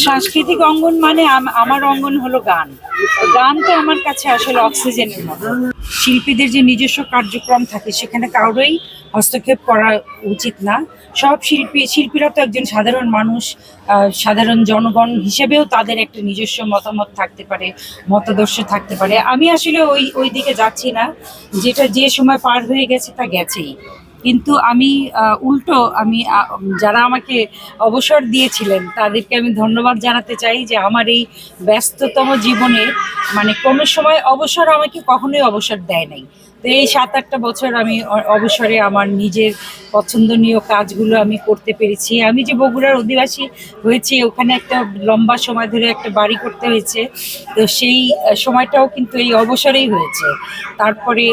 সাংস্কৃতিক অঙ্গন মানে আমার অঙ্গন হলো গান। গান তো আমার কাছে আসলে অক্সিজেনের মতো। শিল্পীদের যে নিজস্ব কার্যক্রম থাকে সেখানে কারোই হস্তক্ষেপ করা উচিত না। সব শিল্পীরা তো একজন সাধারণ মানুষ, সাধারণ জনগণ হিসেবেও তাদের একটা নিজস্ব মতামত থাকতে পারে, মতাদর্শ থাকতে পারে। আমি আসলে ওই দিকে যাচ্ছি না। যেটা যে সময় পার হয়ে গেছে তা গেছেই। কিন্তু আমি উল্টো আমি যারা আমাকে অবসর দিয়েছিলেন তাদেরকে আমি ধন্যবাদ জানাতে চাই যে আমার এই ব্যস্ততম জীবনে মানে কোনো সময় অবসর আমাকে কখনোই অবসর দেয় নাই। তো এই 7-8টা বছর আমি অবসরে আমার নিজের পছন্দনীয় কাজগুলো আমি করতে পেরেছি। আমি যে বগুড়ার অধিবাসী হয়েছি, ওখানে একটা লম্বা সময় ধরে একটা বাড়ি করতে হয়েছে। তো সেই সময়টাও কিন্তু এই অবসরেই হয়েছে। তারপরে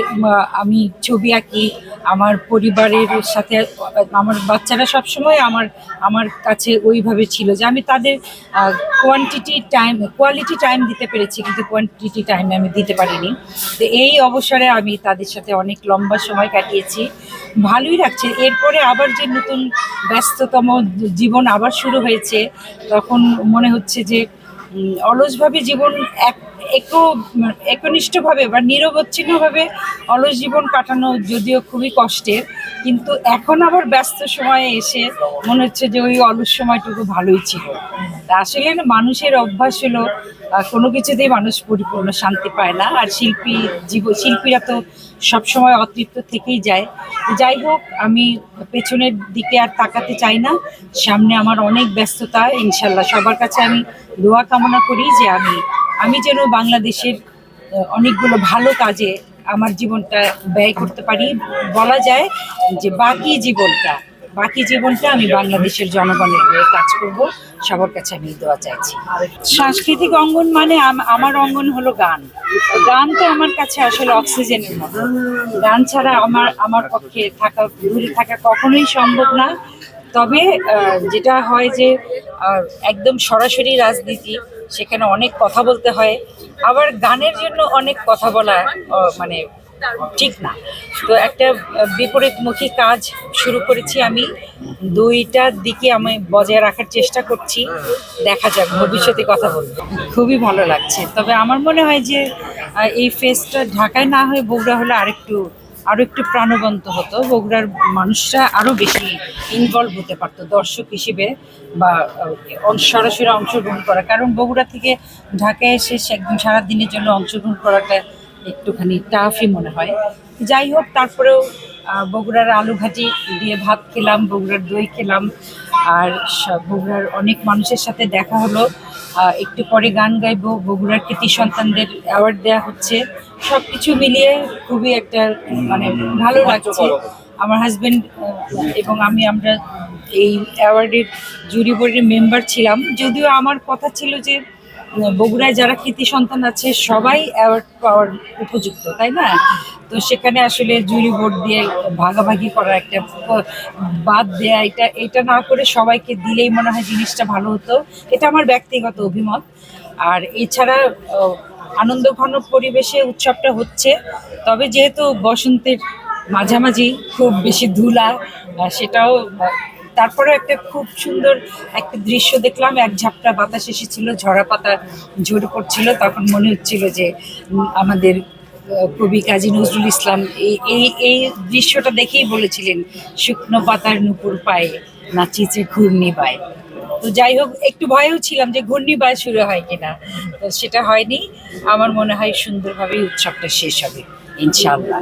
আমি ছবি আঁকি আমার পরিবারের সাথে। আমার বাচ্চারা সবসময় আমার কাছে ওইভাবে ছিল যে আমি তাদের কোয়ালিটি টাইম দিতে পেরেছি, কিন্তু কোয়ান্টিটি টাইম আমি দিতে পারিনি। তো এই অবসরে আমি তাদের সাথে অনেক লম্বা সময় কাটিয়েছি, ভালোই লাগছে। এরপরে আবার যে নতুন ব্যস্ততম জীবন আবার শুরু হয়েছে, তখন মনে হচ্ছে যে অলসভাবে জীবন একনিষ্ঠভাবে বা নিরবচ্ছিন্নভাবে অলস জীবন কাটানো যদিও খুবই কষ্টের, কিন্তু এখন আবার ব্যস্ত সময়ে এসে মনে হচ্ছে যে ওই অলস সময়টুকু ভালোই ছিল। তা আসলে না, মানুষের অভ্যাস হলো কোনো কিছুতেই মানুষ পরিপূর্ণ শান্তি পায় না। আর শিল্পীরা তো সবসময় অতৃপ্ত থেকেই যায়। যাই হোক, আমি পেছনের দিকে আর তাকাতে চাই না। সামনে আমার অনেক ব্যস্ততা। ইনশাল্লাহ সবার কাছে আমি দোয়া কামনা করি যে আমি যেন বাংলাদেশের অনেকগুলো ভালো কাজে আমার জীবনটা ব্যয় করতে পারি। বলা যায় যে বাকি জীবনটা আমি বাংলাদেশের জনগণের হয়ে কাজ করব। সবার কাছে আমি দোয়া চাইছি। সাংস্কৃতিক অঙ্গন মানে আমার অঙ্গন হলো গান। গান তো আমার কাছে আসলে অক্সিজেনের মতো। গান ছাড়া আমার পক্ষে দূরে থাকা কখনোই সম্ভব না। তবে যেটা হয় যে একদম সরাসরি রাজনীতি, সেখানে অনেক কথা বলতে হয়। আবার গানের জন্য অনেক কথা বলা মানে ঠিক না। তো একটা বিপরীতমুখী কাজ শুরু করেছি আমি। দুইটার দিকে আমি বজায় রাখার চেষ্টা করছি। দেখা যাক, ভবিষ্যতে কথা বলবো। খুবই ভালো লাগছে। তবে আমার মনে হয় যে এই ফেস্টটা ঢাকায় না হয়ে বগুড়া হলে আরো একটু প্রাণবন্ত হতো। বগুড়ার মানুষরা আরো বেশি ইনভলভ হতে পারতো দর্শক হিসেবে, বা সরাসরি অংশগ্রহণ করা। কারণ বগুড়া থেকে ঢাকায় এসে একদম সারাদিনের জন্য অংশগ্রহণ করাটা একটুখানি টাফই মনে হয়। যাই হোক, তারপরেও বগুড়ার আলু ভাজি দিয়ে ভাত খেলাম, বগুড়ার দই খেলাম, আর বগুড়ার অনেক মানুষের সাথে দেখা হলো। একটু পরে গান গাইবো, বগুড়ার কৃতি সন্তানদের অ্যাওয়ার্ড দেওয়া হচ্ছে। সব কিছু মিলিয়ে খুবই একটা মানে ভালো লাগছে। আমার হাজবেন্ড এবং আমরা এই অ্যাওয়ার্ডের জুরি বোর্ডের মেম্বার ছিলাম। যদিও আমার কথা ছিল যে বগুড়ায় যারা কৃতি সন্তান আছে সবাই অ্যাওয়ার্ড পাওয়ার উপযুক্ত, তাই না? তো সেখানে আসলে জুরি বোর্ড দিয়ে ভাগাভাগি করা, একটা বাদ দেয়া, এটা না করে সবাইকে দিলেই মনে হয় জিনিসটা ভালো হতো। এটা আমার ব্যক্তিগত অভিমত। আর এছাড়া আনন্দঘন পরিবেশে উৎসবটা হচ্ছে। তবে যেহেতু বসন্তের মাঝামাঝি, খুব বেশি ধুলা, সেটাও তারপরে একটা খুব সুন্দর একটা দৃশ্য দেখলাম। এক ঝাপটা বাতাস এসেছিল, ঝরা পাতা ঝরে পড়ছিল। তখন মনে হচ্ছিল যে আমাদের কবি কাজী নজরুল ইসলাম এই দৃশ্যটা দেখেই বলেছিলেন, শুকনো পাতার নুপুর পায়ে নাচিছে ঘূর্ণিবায়। তো যাই হোক, একটু ভয়েও ছিলাম যে ঘূর্ণিবায় শুরু হয় কিনা। তো সেটা হয়নি। আমার মনে হয় সুন্দরভাবেই উৎসবটা শেষ হবে ইনশাআল্লাহ।